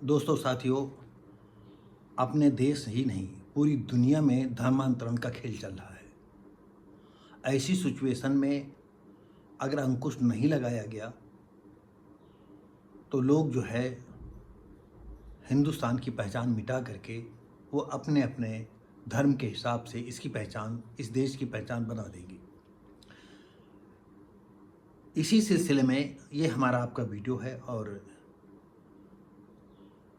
दोस्तों साथियों, अपने देश ही नहीं पूरी दुनिया में धर्मांतरण का खेल चल रहा है। ऐसी सिचुएशन में अगर अंकुश नहीं लगाया गया तो लोग जो है हिंदुस्तान की पहचान मिटा करके वो अपने अपने धर्म के हिसाब से इसकी पहचान, इस देश की पहचान बना देंगे। इसी सिलसिले में ये हमारा आपका वीडियो है और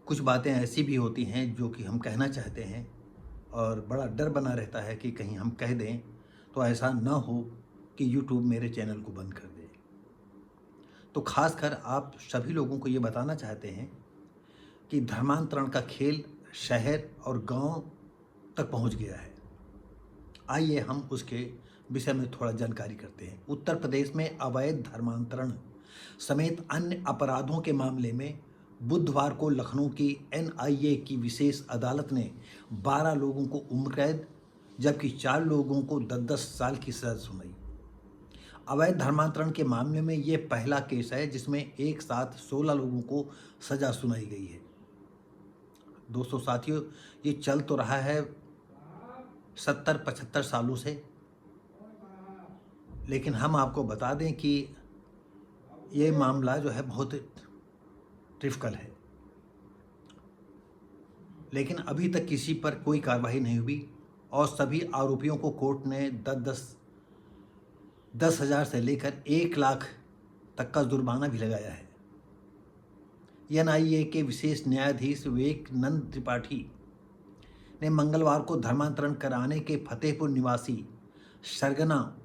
कुछ बातें ऐसी भी होती हैं जो कि हम कहना चाहते हैं और बड़ा डर बना रहता है कि कहीं हम कह दें तो ऐसा ना हो कि यूट्यूब मेरे चैनल को बंद कर दे। तो खासकर आप सभी लोगों को ये बताना चाहते हैं कि धर्मांतरण का खेल शहर और गांव तक पहुंच गया है। आइए हम उसके विषय में थोड़ा जानकारी करते हैं। उत्तर प्रदेश में अवैध धर्मांतरण समेत अन्य अपराधों के मामले में बुधवार को लखनऊ की एनआईए की विशेष अदालत ने 12 लोगों को उम्र कैद जबकि 4 लोगों को 10-10 साल की सजा सुनाई। अवैध धर्मांतरण के मामले में ये पहला केस है जिसमें एक साथ 16 लोगों को सजा सुनाई गई है। दोस्तों साथियों, ये चल तो रहा है 70-75 सालों से, लेकिन हम आपको बता दें कि ये मामला जो है बहुत ट्रिफिकल है, लेकिन अभी तक किसी पर कोई कार्रवाई नहीं हुई और सभी आरोपियों को कोर्ट ने 10,000 से लेकर 1 लाख तक का जुर्माना भी लगाया है। एनआईए के विशेष न्यायाधीश विवेकानंद त्रिपाठी ने मंगलवार को धर्मांतरण कराने के फतेहपुर निवासी सरगना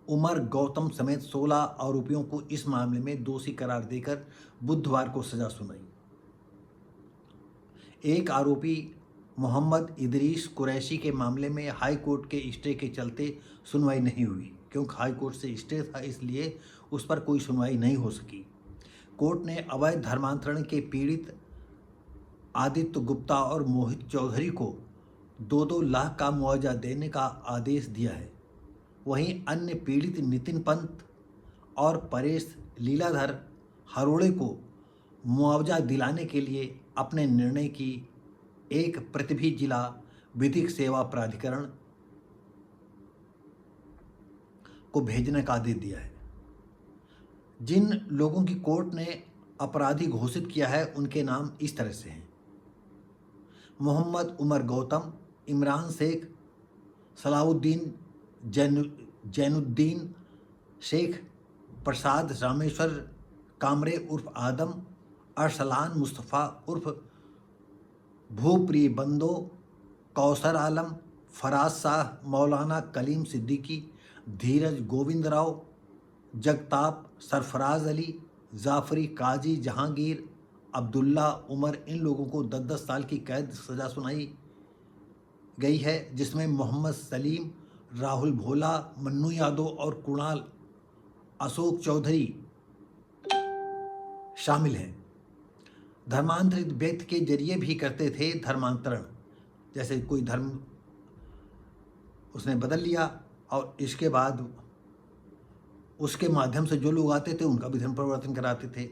उमर गौतम समेत 16 आरोपियों को इस मामले में दोषी करार देकर बुधवार को सजा सुनाई। एक आरोपी मोहम्मद इदरीस कुरैशी के मामले में हाई कोर्ट के स्टे के चलते सुनवाई नहीं हुई, क्योंकि हाई कोर्ट से स्टे था इसलिए उस पर कोई सुनवाई नहीं हो सकी। कोर्ट ने अवैध धर्मांतरण के पीड़ित आदित्य गुप्ता और मोहित चौधरी को 2-2 लाख का मुआवजा देने का आदेश दिया है। वहीं अन्य पीड़ित नितिन पंत और परेश लीलाधर हरोड़े को मुआवजा दिलाने के लिए अपने निर्णय की एक प्रति भी जिला विधिक सेवा प्राधिकरण को भेजने का आदेश दिया है। जिन लोगों की कोर्ट ने अपराधी घोषित किया है उनके नाम इस तरह से हैं: मोहम्मद उमर गौतम, इमरान शेख, सलाउद्दीन जैनुद्दीन शेख, प्रसाद रामेश्वर कामरे उर्फ आदम, अरसलान मुस्तफ़ा उर्फ भूप्रिय बंदो, कौसर आलम, फराज शाह, मौलाना कलीम सिद्दीकी, धीरज गोविंद राव, जगताप, सरफराज अली, जाफरी, काजी जहांगीर, अब्दुल्ला उमर, इन लोगों को 10-10 साल की कैद सज़ा सुनाई गई है, जिसमें मोहम्मद सलीम, राहुल भोला, मन्नू यादव और कुणाल अशोक चौधरी शामिल हैं। धर्मांतरित व्यक्ति के जरिए भी करते थे धर्मांतरण, जैसे कोई धर्म उसने बदल लिया और इसके बाद उसके माध्यम से जो लोग आते थे उनका भी धर्म परिवर्तन कराते थे।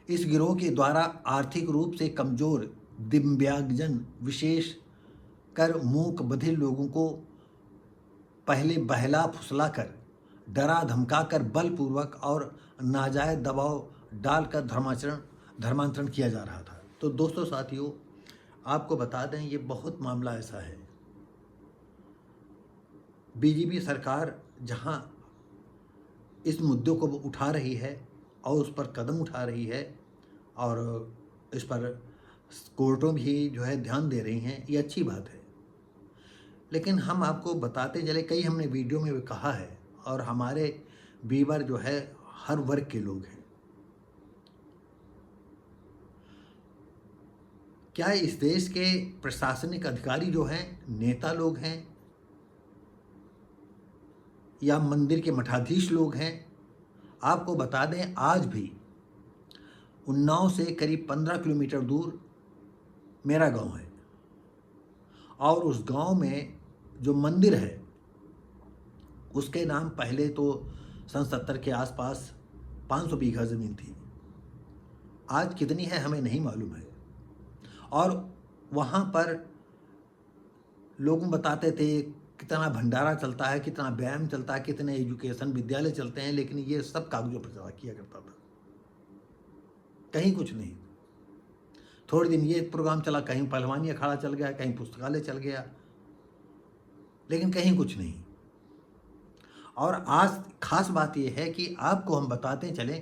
इस गिरोह के द्वारा आर्थिक रूप से कमजोर दिव्यांगजन, विशेष कर मूक बधिर लोगों को पहले बहला फुसला कर, डरा धमका कर, बलपूर्वक और नाजायज दबाव डालकर धर्मांतरण किया जा रहा था। तो दोस्तों साथियों, आपको बता दें ये बहुत मामला ऐसा है। बीजेपी सरकार जहां इस मुद्दों को उठा रही है और उस पर कदम उठा रही है और इस पर कोर्टों भी जो है ध्यान दे रही हैं, ये अच्छी बात है। लेकिन हम आपको बताते चले, कई हमने वीडियो में भी कहा है और हमारे व्यूअर जो है हर वर्ग के लोग हैं। क्या इस देश के प्रशासनिक अधिकारी जो हैं नेता लोग हैं या मंदिर के मठाधीश लोग हैं? आपको बता दें, आज भी उन्नाव से करीब 15 किलोमीटर दूर मेरा गांव है और उस गांव में जो मंदिर है उसके नाम पहले तो सन 70 के आसपास 500 बीघा ज़मीन थी आज कितनी है हमें नहीं मालूम है। और वहाँ पर लोग बताते थे कितना भंडारा चलता है, कितना व्यायाम चलता है, कितने एजुकेशन विद्यालय चलते हैं, लेकिन ये सब कागजों पर चला किया करता था, कहीं कुछ नहीं। थोड़े दिन ये प्रोग्राम चला, कहीं पहलवानी अखाड़ा चल गया, कहीं पुस्तकालय चल गया, लेकिन कहीं कुछ नहीं। और आज खास बात यह है कि आपको हम बताते चलें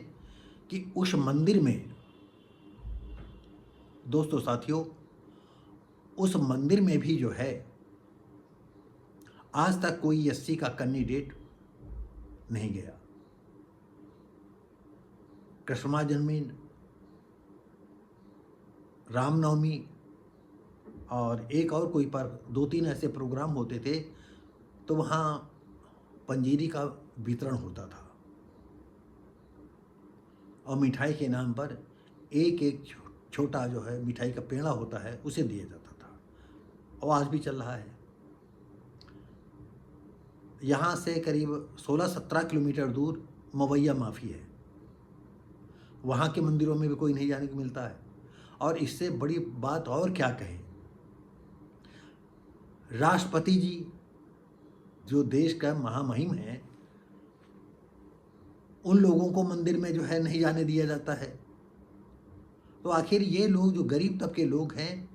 कि उस मंदिर में, दोस्तों साथियों, उस मंदिर में भी जो है आज तक कोई एससी का कैंडिडेट नहीं गया। कृष्ण जन्मदिन, रामनवमी और एक और कोई पर 2-3 ऐसे प्रोग्राम होते थे, तो वहाँ पंजीरी का वितरण होता था और मिठाई के नाम पर एक एक छोटा जो है मिठाई का पेड़ा होता है उसे दिया जाता था, और आज भी चल रहा है। यहाँ से करीब 16-17 किलोमीटर दूर मवैया माफ़ी है, वहाँ के मंदिरों में भी कोई नहीं जाने को मिलता है। और इससे बड़ी बात और क्या कहें, राष्ट्रपति जी जो देश का महामहिम है, उन लोगों को मंदिर में जो है नहीं जाने दिया जाता है। तो आखिर ये लोग जो गरीब तबके लोग हैं,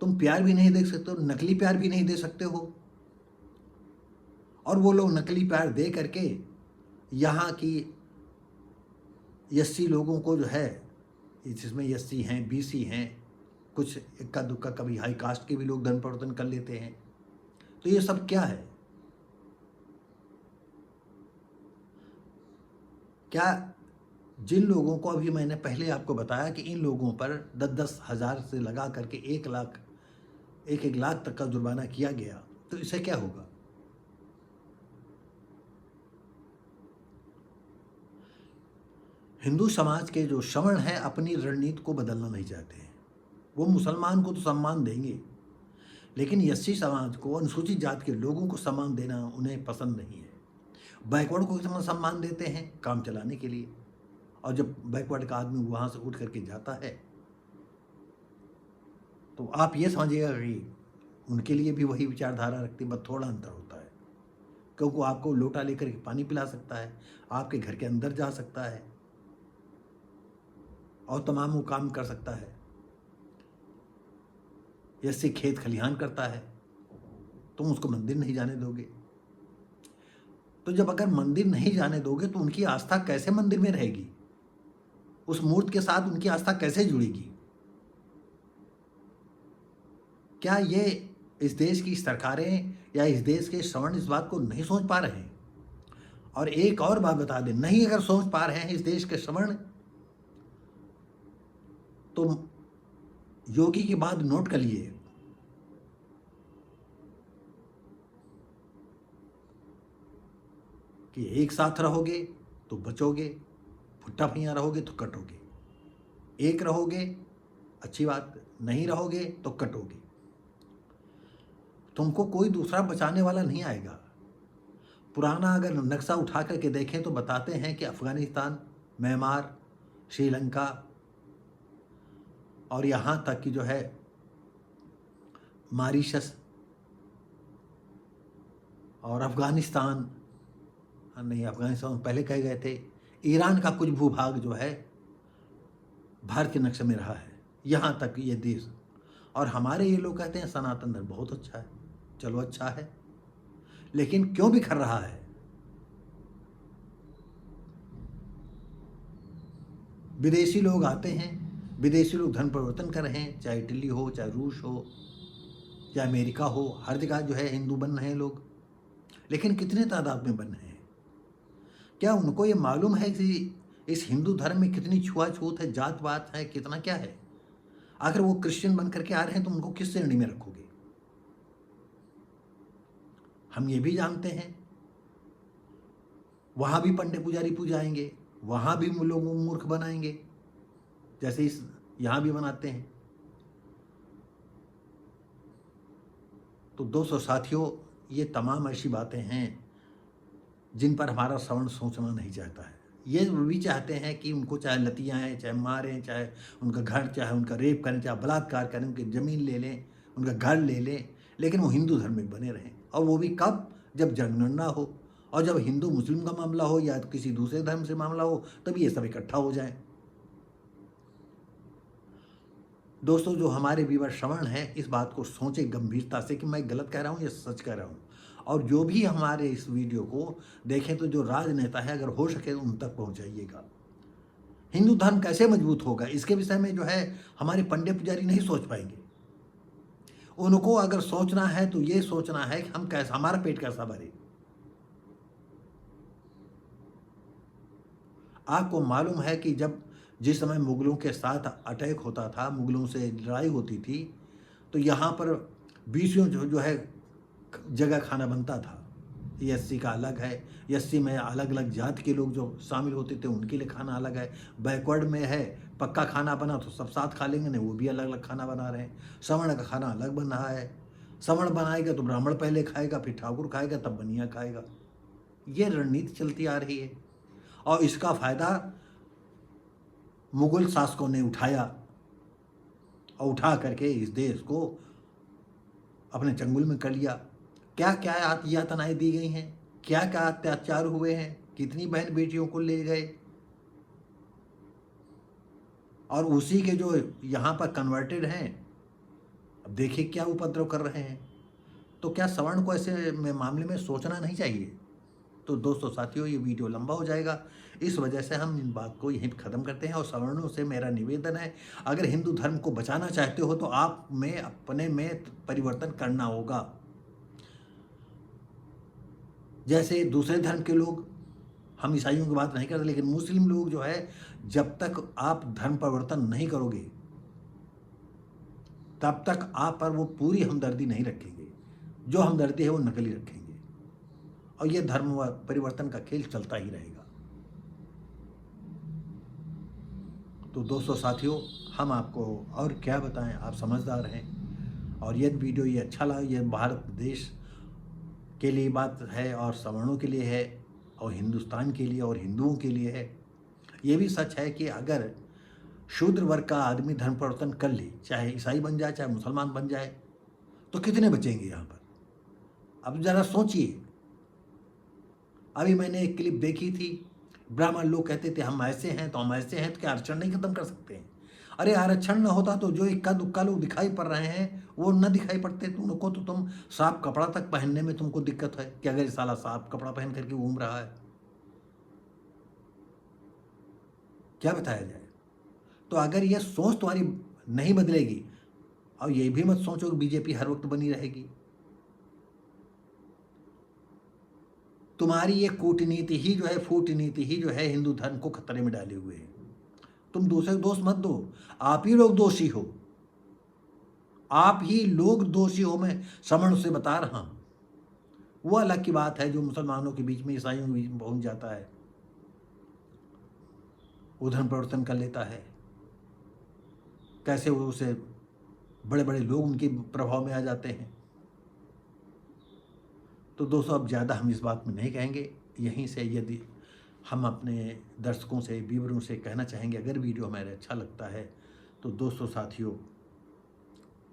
तुम प्यार भी नहीं दे सकते हो, नकली प्यार भी नहीं दे सकते हो, और वो लोग नकली प्यार दे करके यहाँ की एससी लोगों को जो है, जिसमें एससी हैं, बीसी हैं, कुछ इक्का दुक्का कभी हाई कास्ट के भी लोग धन प्रवर्तन कर लेते हैं। तो ये सब क्या है? क्या जिन लोगों को अभी मैंने पहले आपको बताया कि इन लोगों पर 10-10 हज़ार से लगा करके 1 लाख 1-1 लाख तक का जुर्माना किया गया, तो इससे क्या होगा? हिंदू समाज के जो श्रवण हैं अपनी रणनीति को बदलना नहीं चाहते हैं। वो मुसलमान को तो सम्मान देंगे, लेकिन एससी समाज को, अनुसूचित जाति के लोगों को सम्मान देना उन्हें पसंद नहीं है। बैकवर्ड को कितना सम्मान देते हैं काम चलाने के लिए, और जब बैकवर्ड का आदमी वहाँ से उठ करके जाता है तो आप ये समझिएगा कि उनके लिए भी वही विचारधारा रखती है, बस थोड़ा अंतर होता है। क्योंकि वो आपको लोटा लेकर के पानी पिला सकता है, आपके घर के अंदर जा सकता है और तमाम वो काम कर सकता है। जैसे खेत खलिहान करता है, तुम उसको मंदिर नहीं जाने दोगे। तो जब अगर मंदिर नहीं जाने दोगे तो उनकी आस्था कैसे मंदिर में रहेगी? उस मूर्ति के साथ उनकी आस्था कैसे जुड़ेगी? क्या ये इस देश की सरकारें या इस देश के श्रवण इस बात को नहीं सोच पा रहे हैं? और एक और बात बता दें, नहीं अगर सोच पा रहे हैं इस देश के श्रवण, तो योगी की बात नोट कर लिए, कि एक साथ रहोगे तो बचोगे, फुट्टा भैया रहोगे तो कटोगे, एक रहोगे अच्छी बात, नहीं रहोगे तो कटोगे। तुमको कोई दूसरा बचाने वाला नहीं आएगा। पुराना अगर नक्शा उठा करके देखें तो बताते हैं कि अफगानिस्तान, म्यांमार, श्रीलंका और यहाँ तक कि जो है मॉरिशस और अफगानिस्तान, नहीं अफगानिस्तान पहले कहे गए थे, ईरान का कुछ भूभाग जो है भारत के नक्शे में रहा है, यहाँ तक ये देश। और हमारे ये लोग कहते हैं सनातन धर्म बहुत अच्छा है। चलो अच्छा है, लेकिन क्यों बिखर रहा है? विदेशी लोग आते हैं, विदेशी लोग धन परिवर्तन कर रहे हैं, चाहे इटली हो, चाहे रूस हो, चाहे अमेरिका हो, हर जगह जो है हिंदू बन रहे हैं लोग। लेकिन कितने तादाद में बन रहे हैं? क्या उनको ये मालूम है कि इस हिंदू धर्म में कितनी छुआछूत है, जात पात है, कितना क्या है? अगर वो क्रिश्चियन बन करके आ रहे हैं तो उनको किस श्रेणी में रखोगे? हम ये भी जानते हैं वहाँ भी पंडे पुजारी पूजाएंगे, वहाँ भी लोगों को मूर्ख बनाएंगे, जैसे इस यहाँ भी बनाते हैं। तो दोस्तों साथियों, ये तमाम ऐसी बातें हैं जिन पर हमारा श्रवण सोचना नहीं चाहता है। ये भी चाहते हैं कि उनको चाहे लतियाएँ, चाहे मारें, चाहे उनका घर, चाहे उनका रेप करें, चाहे बलात्कार करें, उनकी ज़मीन ले लें, उनका घर ले लें, लेकिन वो हिंदू धर्म में बने रहें। और वो भी कब? जब जनगणना हो और जब हिंदू मुस्लिम का मामला हो या किसी दूसरे धर्म से मामला हो, तब ये सब इकट्ठा हो जाएँ। दोस्तों, जो हमारे व्यूअर श्रवण हैं, इस बात को सोचें गंभीरता से कि मैं गलत कह रहा हूँ या सच कह रहा हूँ। और जो भी हमारे इस वीडियो को देखें, तो जो राजनेता है, अगर हो सके उन तक पहुँचाइएगा। हिंदू धर्म कैसे मजबूत होगा, इसके विषय में जो है हमारे पंडित पुजारी नहीं सोच पाएंगे। उनको अगर सोचना है तो ये सोचना है कि हम कैसा, हमारा पेट कैसा भरे। आपको मालूम है कि जिस समय मुगलों के साथ अटैक होता था, मुगलों से लड़ाई होती थी, तो यहाँ पर बीसियों जो है जगह खाना बनता था। एससी का अलग है, एससी में अलग अलग जाति के लोग जो शामिल होते थे उनके लिए खाना अलग है। बैकवर्ड में है, पक्का खाना बना तो सब साथ खा लेंगे, नहीं वो भी अलग अलग खाना बना रहे हैं। सवर्ण का खाना अलग बन रहा है। सवर्ण बनाएगा तो ब्राह्मण पहले खाएगा, फिर ठाकुर खाएगा, तब बनिया खाएगा। ये रणनीति चलती आ रही है और इसका फायदा मुगल शासकों ने उठाया और उठा करके इस देश को अपने चंगुल में कर लिया। क्या क्या यातनाएं दी गई हैं, क्या क्या अत्याचार हुए हैं, कितनी बहन बेटियों को ले गए। और उसी के जो यहाँ पर कन्वर्टेड हैं, अब देखिए क्या उपद्रव कर रहे हैं। तो क्या सवर्ण को ऐसे मामले में सोचना नहीं चाहिए? तो दोस्तों साथियों, ये वीडियो लंबा हो जाएगा, इस वजह से हम इन बात को यहीं ख़त्म करते हैं। और सवर्णों से मेरा निवेदन है, अगर हिंदू धर्म को बचाना चाहते हो तो आप में अपने में परिवर्तन करना होगा। जैसे दूसरे धर्म के लोग, हम ईसाइयों की बात नहीं करते, लेकिन मुस्लिम लोग जो है, जब तक आप धर्म परिवर्तन नहीं करोगे तब तक आप पर वो पूरी हमदर्दी नहीं रखेंगे। जो हमदर्दी है वो नकली रखेंगे और ये धर्म परिवर्तन का खेल चलता ही रहेगा। तो दोस्तों साथियों, हम आपको और क्या बताएं, आप समझदार हैं। और यदि वीडियो ये अच्छा लगा, ये भारत देश के लिए बात है और सवर्णों के लिए है और हिंदुस्तान के लिए और हिंदुओं के लिए है। ये भी सच है कि अगर शूद्र वर्ग का आदमी धर्म परिवर्तन कर ले, चाहे ईसाई बन जाए, चाहे मुसलमान बन जाए, तो कितने बचेंगे यहाँ पर? अब ज़रा सोचिए। अभी मैंने एक क्लिप देखी थी, ब्राह्मण लोग कहते थे हम ऐसे हैं तो हम ऐसे हैं, तो क्या आरक्षण नहीं खत्म कर सकते हैं? अरे आरक्षण न होता तो जो इक्का दुक्का लोग दिखाई पड़ रहे हैं वो न दिखाई पड़ते तुमको, तो तुम साफ कपड़ा तक पहनने में तुमको दिक्कत है कि अगर साला साफ कपड़ा पहन करके घूम रहा है, क्या बताया जाए? तो अगर ये सोच तुम्हारी नहीं बदलेगी, और ये भी मत सोचो कि बीजेपी हर वक्त बनी रहेगी। तुम्हारी ये कूटनीति ही जो है, फूटनीति ही जो है, हिंदू धर्म को खतरे में डाले हुए है। तुम दूसरे को दोष मत दो, आप ही लोग दोषी हो, आप ही लोग दोषी हो। मैं समझ से बता रहा हूं। वो अलग की बात है जो मुसलमानों के बीच में, ईसाइयों के बीच में पहुंच जाता है, वो धर्म परिवर्तन कर लेता है। कैसे वो उसे बड़े बड़े लोग उनके प्रभाव में आ जाते हैं। तो दोस्तों, अब ज़्यादा हम इस बात में नहीं कहेंगे। यहीं से यदि हम अपने दर्शकों से, व्यूअरों से कहना चाहेंगे, अगर वीडियो हमारे अच्छा लगता है तो दोस्तों साथियों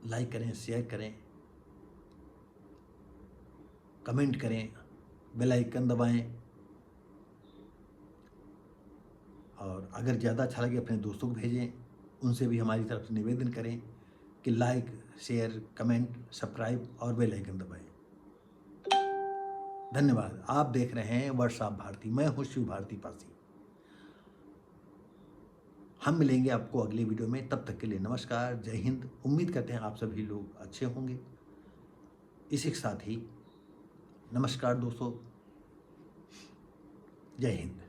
लाइक करें, शेयर करें, कमेंट करें, बेल आइकन दबाएं। और अगर ज़्यादा अच्छा लगे अपने दोस्तों को भेजें, उनसे भी हमारी तरफ से निवेदन करें कि लाइक, शेयर, कमेंट, सब्सक्राइब और बेल आइकन दबाएं। धन्यवाद। आप देख रहे हैं व्हाट्सएप भारती, मैं हूँ शिव भारती पासी। हम मिलेंगे आपको अगले वीडियो में, तब तक के लिए नमस्कार, जय हिंद। उम्मीद करते हैं आप सभी लोग अच्छे होंगे। इसी के साथ ही नमस्कार दोस्तों, जय हिंद।